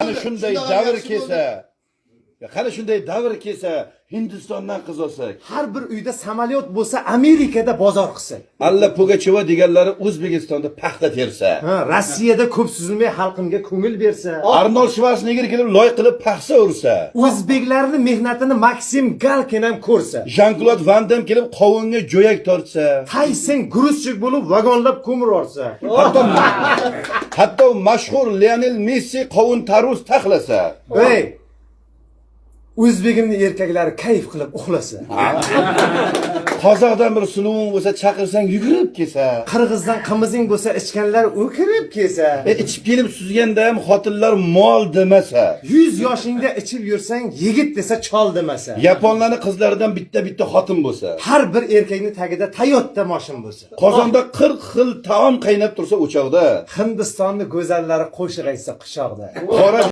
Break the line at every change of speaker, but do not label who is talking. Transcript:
Qani shunday davr kelsa, qani shunday davr kelsa, Hindistondan qiz olsak.
Har bir uyda samolyot bo'lsa, Amerikada bozor qilsa.
Alla Pugacheva deganlari O'zbekistonda paxta tersa.
Rossiyada ko'p suzilmay xalqimga ko'ngil bersa.
Arnold Schwarzenegger kelib loy qilib paxsa ursa.
O'zbeklarning mehnatini Maksim Galkin ham ko'rsa.
Jean-Claude Van Damme kelib qovunga jo'yak tortsa.
Tayson gruzchik bo'lib vagonlab ko'mir olsa.
Hatto mashhur Lionel Messi qovun tarvuz taxlasa.
Ey, O'zbegimning erkaklari kayf qilib uxlasa.
Qozoqdan bir suluving bo'lsa chaqirsang yugurib kelsa.
Qirg'izdan qimizing bo'lsa ichganlar o'kirib kelsa.
Ichib kelib suzganda ham xotinlar mol demasa.
100 yoshingda ichib yursang yigit desa chol demasa.
Yaponlarning qizlaridan bitta xotin bo'lsa.
Har bir erkakning tagida Toyota mashin bo'lsa.
Qozonda 40 xil taom qaynab tursa o'choqda.
Hindistonning go'zallari qo'shiq aytsa qishoqda.
Qora